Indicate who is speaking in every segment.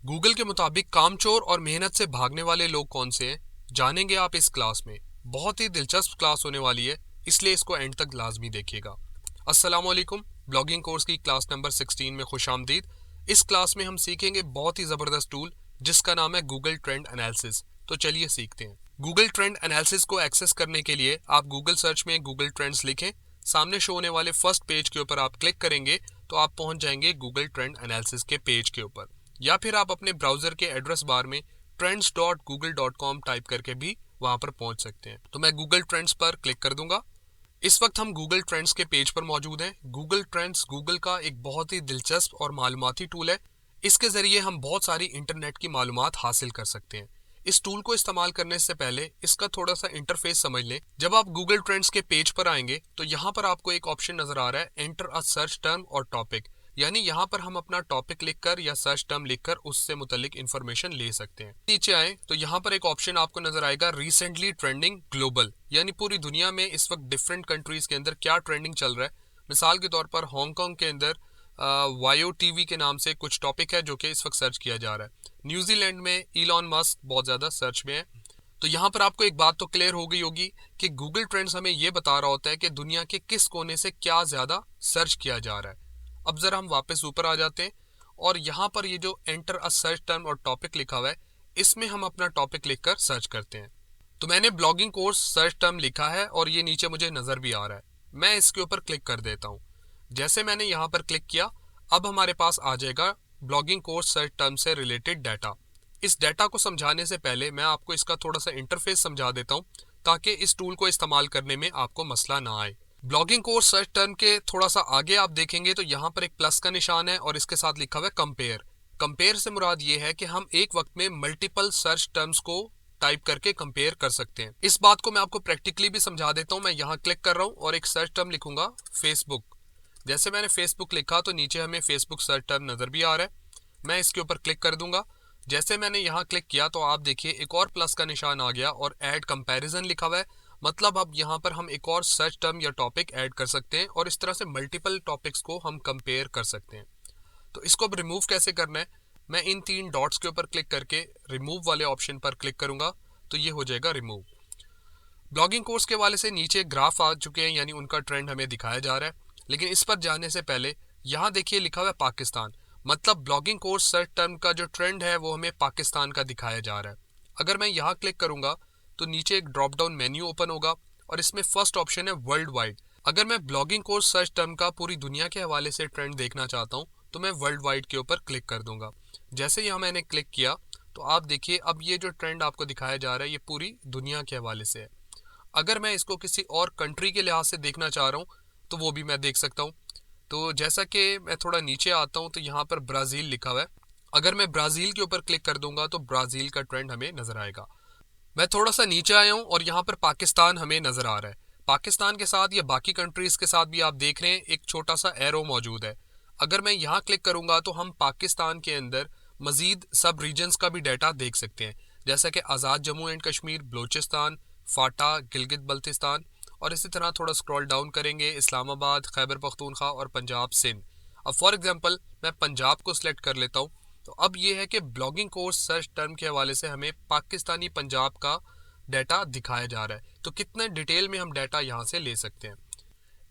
Speaker 1: Google के मुताबिक कामचोर और मेहनत से भागने वाले लोग कौन से हैं, जानेंगे आप इस क्लास में। बहुत ही दिलचस्प क्लास होने वाली है, इसलिए इसको एंड तक लाजमी देखिएगा। अस्सलाम वालेकुम, ब्लॉगिंग कोर्स की क्लास नंबर 16 में खुश आमदीद। इस क्लास में हम सीखेंगे बहुत ही ज़बरदस्त टूल जिसका नाम है गूगल ट्रेंड एनालिसिस। तो चलिए सीखते हैं। गूगल ट्रेंड एनालिसिस को एक्सेस करने के लिए आप गूगल सर्च में गूगल ट्रेंड्स लिखें। सामने शो होने वाले फर्स्ट पेज के ऊपर आप क्लिक करेंगे तो आप पहुंच जाएंगे गूगल ट्रेंड एनालिसिस के पेज के ऊपर, या फिर आप अपने ब्राउजर के एड्रेस बार में trends.google.com टाइप करके भी वहां पर पहुंच सकते हैं। तो मैं गूगल ट्रेंड्स पर क्लिक कर दूंगा। इस वक्त हम गूगल ट्रेंड्स के पेज पर मौजूद हैं। गूगल ट्रेंड्स गूगल का एक बहुत ही दिलचस्प और मालूमाती टूल है। इसके जरिए हम बहुत सारी इंटरनेट की मालूमात हासिल कर सकते हैं। इस टूल को इस्तेमाल करने से पहले इसका थोड़ा सा इंटरफेस समझ लें। जब आप गूगल ट्रेंड्स के पेज पर आएंगे तो यहाँ पर आपको एक ऑप्शन नजर आ रहा है, एंटर अ सर्च टर्म और टॉपिक। यानी यहाँ पर हम अपना टॉपिक लिखकर या सर्च टर्म लिखकर उससे मुतल्लिक इंफॉर्मेशन ले सकते हैं। नीचे आए तो यहाँ पर एक ऑप्शन आपको नजर आएगा, रिसेंटली ट्रेंडिंग ग्लोबल, यानी पूरी दुनिया में इस वक्त डिफरेंट कंट्रीज के अंदर क्या ट्रेंडिंग चल रहा है। मिसाल के तौर पर हांगकांग के अंदर वायो टीवी के नाम से कुछ टॉपिक है जो कि इस वक्त सर्च किया जा रहा है। न्यूजीलैंड में इलॉन मस्क बहुत ज्यादा सर्च में है। तो यहाँ पर आपको एक बात तो क्लियर हो गई होगी कि गूगल ट्रेंड्स हमें यह बता रहा होता है कि दुनिया के किस कोने से क्या ज्यादा सर्च किया जा रहा है। अब जरा हम वापस ऊपर आ जाते हैं और यहाँ पर ये जो एंटर अ सर्च टर्म और टॉपिक लिखा हुआ है, इसमें हम अपना टॉपिक लिखकर सर्च करते हैं। तो मैंने ब्लॉगिंग कोर्स सर्च टर्म लिखा है और ये नीचे मुझे नजर भी आ रहा है। मैं इसके ऊपर क्लिक कर देता हूँ। जैसे मैंने यहाँ पर क्लिक किया, अब हमारे पास आ जाएगा ब्लॉगिंग कोर्स सर्च टर्म से रिलेटेड डाटा। इस डाटा को समझाने से पहले मैं आपको इसका थोड़ा सा इंटरफेस समझा देता हूँ ताकि इस टूल को इस्तेमाल करने में आपको मसला ना आए। ब्लॉगिंग कोर्स सर्च टर्म के थोड़ा सा आगे आप देखेंगे तो यहाँ पर एक प्लस का निशान है और इसके साथ लिखा हुआ है कंपेयर। कंपेयर से मुराद ये है कि हम एक वक्त में मल्टीपल सर्च टर्म्स को टाइप करके कंपेयर कर सकते हैं। इस बात को मैं आपको प्रैक्टिकली भी समझा देता हूँ। मैं यहाँ क्लिक कर रहा हूँ और एक सर्च टर्म लिखूंगा फेसबुक। जैसे मैंने फेसबुक लिखा तो नीचे हमें फेसबुक सर्च टर्म नजर भी आ रहा है। मैं इसके ऊपर क्लिक कर दूंगा। जैसे मैंने यहाँ क्लिक किया तो आप देखिए एक और प्लस का निशान आ गया और ऐड कंपैरिजन लिखा हुआ है। मतलब अब यहाँ पर हम एक और सर्च टर्म या टॉपिक ऐड कर सकते हैं और इस तरह से मल्टीपल टॉपिक्स को हम कंपेयर कर सकते हैं। तो इसको अब रिमूव कैसे करना है, मैं इन 3 डॉट्स के ऊपर क्लिक करके रिमूव वाले ऑप्शन पर क्लिक करूंगा तो ये हो जाएगा रिमूव। ब्लॉगिंग कोर्स के वाले से नीचे ग्राफ आ चुके हैं, यानी उनका ट्रेंड हमें दिखाया जा रहा है। लेकिन इस पर जाने से पहले यहाँ देखिए लिखा हुआ है पाकिस्तान। मतलब ब्लॉगिंग कोर्स सर्च टर्म का जो ट्रेंड है वो हमें पाकिस्तान का दिखाया जा रहा है। अगर मैं यहाँ क्लिक करूंगा तो नीचे एक ड्रॉप डाउन मेन्यू ओपन होगा और इसमें फर्स्ट ऑप्शन है वर्ल्ड वाइड। अगर मैं ब्लॉगिंग कोर्स सर्च टर्म का पूरी दुनिया के हवाले से ट्रेंड देखना चाहता हूँ तो मैं वर्ल्ड वाइड के ऊपर क्लिक कर दूंगा। जैसे यहाँ मैंने क्लिक किया तो आप देखिए अब ये जो ट्रेंड आपको दिखाया जा रहा है ये पूरी दुनिया के हवाले से है। अगर मैं इसको किसी और कंट्री के लिहाज से देखना चाह रहा हूँ तो वो भी मैं देख सकता हूँ। तो जैसा कि मैं थोड़ा नीचे आता हूँ तो यहाँ पर ब्राज़ील लिखा हुआ है। अगर मैं ब्राज़ील के ऊपर क्लिक कर दूंगा तो ब्राज़ील का ट्रेंड हमें नजर आएगा। मैं थोड़ा सा नीचे आया हूँ और यहाँ पर पाकिस्तान हमें नजर आ रहा है। पाकिस्तान के साथ या बाकी कंट्रीज के साथ भी आप देख रहे हैं एक छोटा सा एरो मौजूद है। अगर मैं यहाँ क्लिक करूंगा तो हम पाकिस्तान के अंदर मजीद सब रीजन्स का भी डाटा देख सकते हैं, जैसा कि आज़ाद जम्मू एंड कश्मीर, बलूचिस्तान, फाटा, गिलगित बल्तिस्तान, और इसी तरह थोड़ा स्क्रॉल डाउन करेंगे इस्लामाबाद, खैबर पख्तूनख्वा और पंजाब सिंध। अब फॉर एग्जांपल मैं पंजाब को सिलेक्ट कर लेता हूँ। तो अब ये है कि ब्लॉगिंग कोर्स सर्च टर्म के हवाले से हमें पाकिस्तानी पंजाब का डाटा दिखाया जा रहा है। तो कितने डिटेल में हम डाटा यहाँ से ले सकते हैं।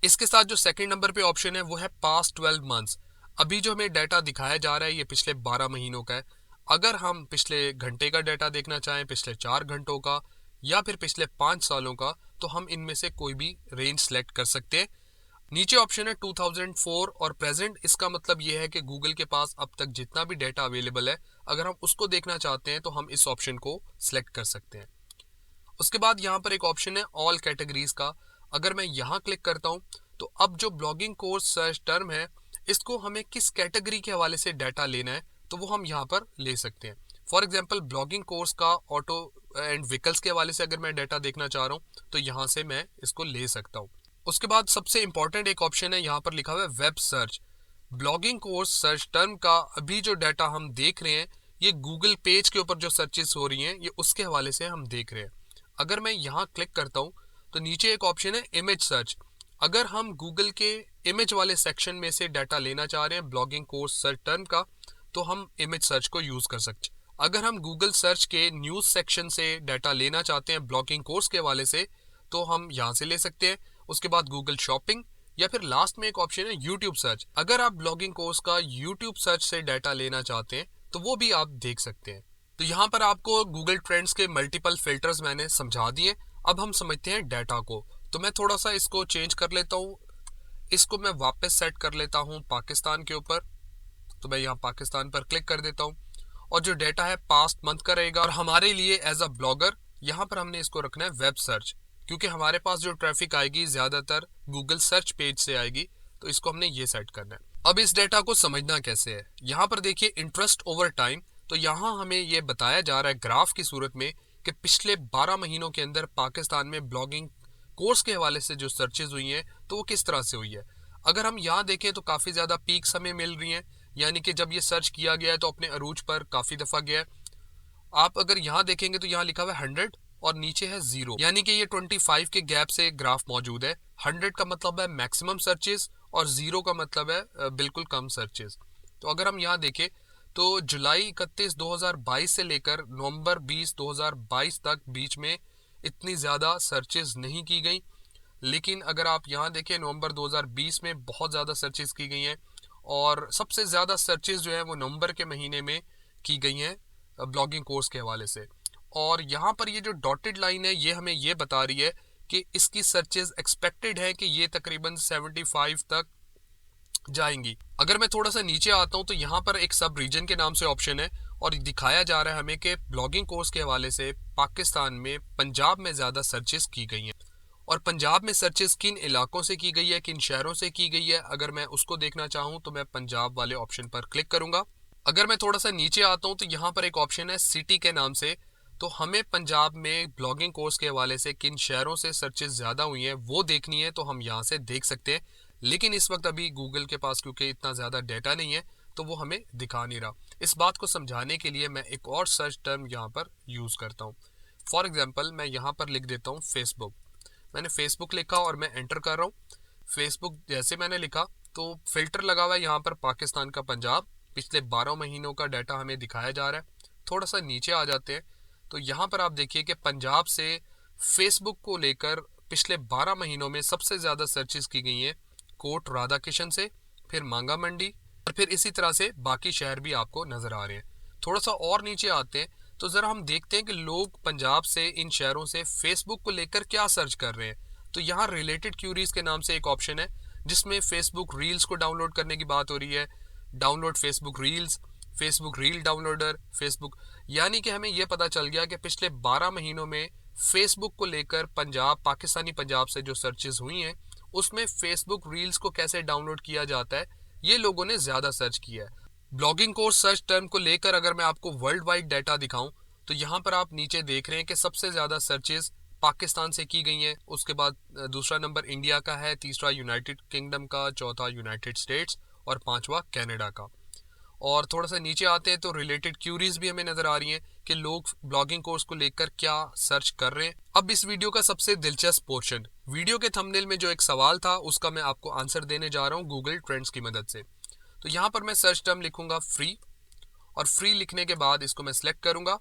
Speaker 1: इसके साथ जो सेकंड नंबर पे ऑप्शन है वो है पास्ट 12 मंथ्स। अभी जो हमें डाटा दिखाया जा रहा है ये पिछले 12 महीनों का है। अगर हम पिछले घंटे का डाटा देखना चाहें, पिछले 4 घंटों का, या फिर पिछले 5 सालों का, तो हम इनमें से कोई भी रेंज सेलेक्ट कर सकते हैं। नीचे ऑप्शन है 2004 और प्रेजेंट। इसका मतलब ये है कि गूगल के पास अब तक जितना भी डाटा अवेलेबल है, अगर हम उसको देखना चाहते हैं तो हम इस ऑप्शन को सिलेक्ट कर सकते हैं। उसके बाद यहाँ पर एक ऑप्शन है ऑल कैटेगरीज का। अगर मैं यहाँ क्लिक करता हूँ तो अब जो ब्लॉगिंग कोर्स सर्च टर्म है इसको हमें किस कैटेगरी के हवाले से डाटा लेना है तो वो हम यहाँ पर ले सकते हैं। फॉर एग्जाम्पल ब्लॉगिंग कोर्स का ऑटो एंड व्हीकल्स के हवाले से अगर मैं डाटा देखना चाह रहा हूँ तो यहाँ से मैं इसको ले सकता हूँ। उसके बाद सबसे इंपॉर्टेंट एक ऑप्शन है, यहाँ पर लिखा हुआ है web search. Blogging course search term का अभी जो डाटा हम देख रहे हैं ये गूगल पेज के ऊपर जो सर्चेस हो रही हैं ये उसके हवाले से हम देख रहे हैं। अगर मैं यहाँ क्लिक करता हूँ तो नीचे एक ऑप्शन है इमेज सर्च। अगर हम गूगल के इमेज वाले सेक्शन में से डाटा लेना चाह रहे हैं ब्लॉगिंग कोर्स सर्च टर्म का तो हम इमेज सर्च को यूज़ कर सकते हैं। अगर हम गूगल सर्च के न्यूज़ सेक्शन से डाटा लेना चाहते हैं ब्लॉगिंग कोर्स के हवाले से, तो हम यहाँ से ले सकते हैं। उसके बाद गूगल शॉपिंग, या फिर लास्ट में एक ऑप्शन है यूट्यूब सर्च। अगर आप ब्लॉगिंग कोर्स का यूट्यूब सर्च से डाटा लेना चाहते हैं तो वो भी आप देख सकते हैं। तो यहाँ पर आपको गूगल ट्रेंड्स के मल्टीपल फिल्टर्स मैंने समझा दिए। अब हम समझते हैं डाटा को। तो मैं थोड़ा सा इसको चेंज कर लेता हूँ, इसको मैं वापस सेट कर लेता हूँ पाकिस्तान के ऊपर। तो मैं यहाँ पाकिस्तान पर क्लिक कर देता हूँ और जो डाटा है पास्ट मंथ का रहेगा। और हमारे लिए एज अ ब्लॉगर यहाँ पर हमने इसको रखना है वेब सर्च, क्योंकि हमारे पास जो ट्रैफिक आएगी ज्यादातर गूगल सर्च पेज से आएगी, तो इसको हमने ये सेट करना है। अब इस डाटा को समझना कैसे है, यहाँ पर देखिए इंटरेस्ट ओवर टाइम। तो यहाँ हमें ये बताया जा रहा है ग्राफ की सूरत में कि पिछले 12 महीनों के अंदर पाकिस्तान में ब्लॉगिंग कोर्स के हवाले से जो सर्चेज हुई हैं तो वो किस तरह से हुई है। अगर हम यहाँ देखें तो काफ़ी ज़्यादा पीक्स हमें मिल रही हैं, यानी कि जब ये सर्च किया गया है तो अपने अरूज पर काफ़ी दफ़ा गया है। आप अगर यहाँ देखेंगे तो यहाँ लिखा हुआ है 100 और नीचे है 0, यानी कि ये 25 के गैप से ग्राफ मौजूद है। 100 का मतलब है मैक्सिमम सर्चेज और 0 का मतलब है बिल्कुल कम सर्चेज। तो अगर हम यहाँ देखें तो जुलाई 31 2022 से लेकर नवंबर 20 2022 तक बीच में इतनी ज़्यादा सर्चेज नहीं की गई। लेकिन अगर आप यहाँ देखें नवंबर 2020 में बहुत ज़्यादा सर्चेज की गई हैं, और सबसे ज़्यादा सर्चेज जो है वो नवंबर के महीने में की गई हैं ब्लॉगिंग कोर्स के हवाले से। और यहाँ पर ये जो डॉटेड लाइन है ये हमें ये बता रही है कि इसकी सर्चेज एक्सपेक्टेड है कि ये तकरीबन 75 तक जाएंगी। अगर मैं थोड़ा सा नीचे आता हूँ तो यहाँ पर एक सब रीजन के नाम से ऑप्शन है और दिखाया जा रहा है हमें कि ब्लॉगिंग कोर्स के हवाले से पाकिस्तान में पंजाब में ज़्यादा सर्चेस की गई हैं। और पंजाब में सर्चेस किन इलाकों से की गई है, किन शहरों से की गई है, अगर मैं उसको देखना चाहूँ तो मैं पंजाब वाले ऑप्शन पर क्लिक करूंगा। अगर मैं थोड़ा सा नीचे आता हूँ तो यहाँ पर एक ऑप्शन है सिटी के नाम से। तो हमें पंजाब में ब्लॉगिंग कोर्स के हवाले से किन शहरों से सर्चेस ज़्यादा हुई हैं वो देखनी है, तो हम यहाँ से देख सकते हैं। लेकिन इस वक्त अभी गूगल के पास क्योंकि इतना ज़्यादा डाटा नहीं है तो वो हमें दिखा नहीं रहा। इस बात को समझाने के लिए मैं एक और सर्च टर्म यहाँ पर यूज़ करता हूँ। फॉर एग्जाम्पल मैं यहाँ पर लिख देता हूँ फेसबुक। मैंने फेसबुक लिखा और मैं एंटर कर रहा हूँ। फेसबुक जैसे मैंने लिखा तो फिल्टर लगा हुआ है यहाँ पर पाकिस्तान का पंजाब। पिछले 12 महीनों का डाटा हमें दिखाया जा रहा है। थोड़ा सा नीचे आ जाते हैं तो यहाँ पर आप देखिए कि पंजाब से फेसबुक को लेकर पिछले 12 महीनों में सबसे ज़्यादा सर्चेस की गई हैं कोट राधा किशन से, फिर मांगा मंडी, और फिर इसी तरह से बाकी शहर भी आपको नज़र आ रहे हैं। थोड़ा सा और नीचे आते हैं तो ज़रा हम देखते हैं कि लोग पंजाब से इन शहरों से फेसबुक को लेकर क्या सर्च कर रहे हैं। तो यहाँ रिलेटेड क्यूरीज के नाम से एक ऑप्शन है जिसमें फेसबुक रील्स को डाउनलोड करने की बात हो रही है। Download Facebook reels, Facebook reel downloader, Facebook, यानी कि हमें यह पता चल गया कि पिछले 12 महीनों में फेसबुक को लेकर पंजाब, पाकिस्तानी पंजाब से जो सर्चेस हुई हैं उसमें फेसबुक रील्स को कैसे डाउनलोड किया जाता है ये लोगों ने ज़्यादा सर्च किया है। ब्लॉगिंग कोर्स सर्च टर्म को लेकर अगर मैं आपको वर्ल्ड वाइड डाटा दिखाऊं तो यहाँ पर आप नीचे देख रहे हैं कि सबसे ज़्यादा सर्चेस पाकिस्तान से की गई हैं। उसके बाद दूसरा नंबर इंडिया का है, तीसरा यूनाइटेड किंगडम का, चौथा यूनाइटेड स्टेट्स और पांचवा कनाडा का। और थोड़ा सा नीचे आते हैं तो रिलेटेड क्यूरीज भी हमें नजर आ रही हैं कि लोग ब्लॉगिंग कोर्स को लेकर क्या सर्च कर रहे हैं। अब इस वीडियो का सबसे दिलचस्प पोर्शन, वीडियो के थंबनेल में जो एक सवाल था उसका मैं आपको आंसर देने जा रहा हूँ गूगल ट्रेंड्स की मदद से। तो यहाँ पर मैं सर्च टर्म लिखूंगा फ्री, और फ्री लिखने के बाद इसको मैं सिलेक्ट करूंगा।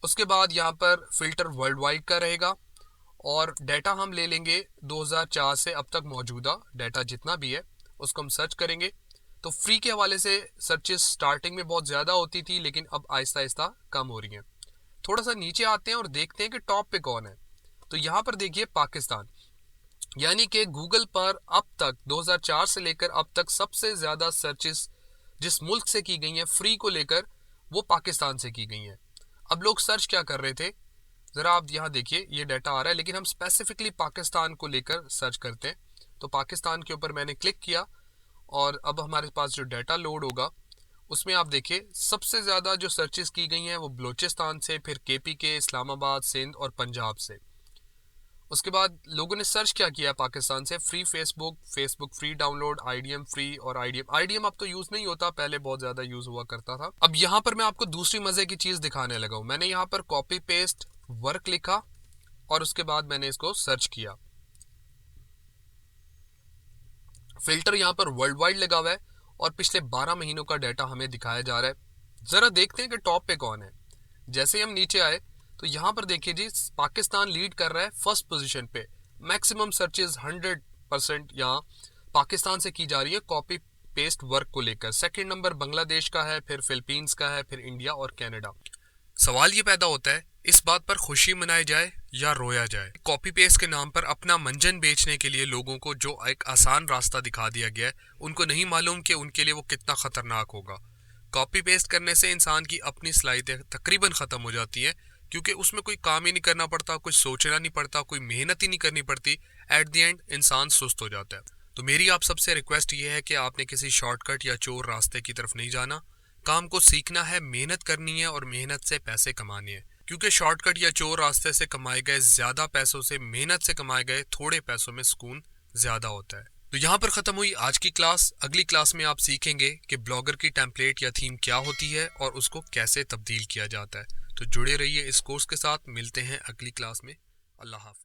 Speaker 1: उसके बाद यहाँ पर फिल्टर वर्ल्ड वाइड का रहेगा और डाटा हम ले लेंगे 2004 से अब तक मौजूदा डाटा जितना भी है उसको हम सर्च करेंगे। तो फ्री के हवाले से सर्चेस स्टार्टिंग में बहुत ज़्यादा होती थी लेकिन अब आहिस्ता आहिस्ता कम हो रही हैं। थोड़ा सा नीचे आते हैं और देखते हैं कि टॉप पे कौन है। तो यहाँ पर देखिए पाकिस्तान, यानी कि गूगल पर अब तक 2004 से लेकर अब तक सबसे ज़्यादा सर्चेस जिस मुल्क से की गई हैं फ्री को लेकर वो पाकिस्तान से की गई हैं। अब लोग सर्च क्या कर रहे थे, ज़रा आप यहाँ देखिए, ये डाटा आ रहा है लेकिन हम स्पेसिफिकली पाकिस्तान को लेकर सर्च करते हैं। तो पाकिस्तान के ऊपर मैंने क्लिक किया और अब हमारे पास जो डाटा लोड होगा उसमें आप देखिए सबसे ज़्यादा जो सर्चेस की गई हैं वो बलूचिस्तान से, फिर केपी के, इस्लामाबाद, सिंध और पंजाब से। उसके बाद लोगों ने सर्च क्या किया पाकिस्तान से, free Facebook, Facebook free download, IDM free, और आईडीएम अब तो यूज़ नहीं होता, पहले बहुत ज़्यादा यूज़ हुआ करता था। अब यहाँ पर मैं आपको दूसरी मज़े की चीज़ दिखाने लगा हूँ। मैंने यहाँ पर कॉपी पेस्ट वर्क लिखा और उसके बाद मैंने इसको सर्च किया। फिल्टर यहाँ पर वर्ल्ड वाइड लगा हुआ है और पिछले 12 महीनों का डाटा हमें दिखाया जा रहा है। ज़रा देखते हैं कि टॉप पे कौन है। जैसे ही हम नीचे आए तो यहाँ पर देखिए जी, पाकिस्तान लीड कर रहा है फर्स्ट पोजीशन पे। मैक्सिमम सर्चेज 100% यहाँ पाकिस्तान से की जा रही है कॉपी पेस्ट वर्क को लेकर। सेकंड नंबर बांग्लादेश का है, फिर फिलीपींस का है, फिर इंडिया और कनाडा। सवाल ये पैदा होता है, इस बात पर खुशी मनाई जाए या रोया जाए। कॉपी पेस्ट के नाम पर अपना मंजन बेचने के लिए लोगों को जो एक आसान रास्ता दिखा दिया गया है, उनको नहीं मालूम कि उनके लिए वो कितना खतरनाक होगा। कॉपी पेस्ट करने से इंसान की अपनी सलाहियतें तकरीबन ख़त्म हो जाती हैं, क्योंकि उसमें कोई काम ही नहीं करना पड़ता, कुछ सोचना नहीं पड़ता, कोई मेहनत ही नहीं करनी पड़ती। एट द एंड इंसान सुस्त हो जाता है। तो मेरी आप सबसे रिक्वेस्ट ये है कि आपने किसी शॉर्टकट या चोर रास्ते की तरफ नहीं जाना। काम को सीखना है, मेहनत करनी है और मेहनत से पैसे कमाने हैं, क्योंकि शॉर्टकट या चोर रास्ते से कमाए गए ज्यादा पैसों से मेहनत से कमाए गए थोड़े पैसों में सुकून ज्यादा होता है। तो यहाँ पर खत्म हुई आज की क्लास। अगली क्लास में आप सीखेंगे कि ब्लॉगर की टेम्पलेट या थीम क्या होती है और उसको कैसे तब्दील किया जाता है। तो जुड़े रहिए इस कोर्स के साथ। मिलते हैं अगली क्लास में। अल्लाह हाफिज।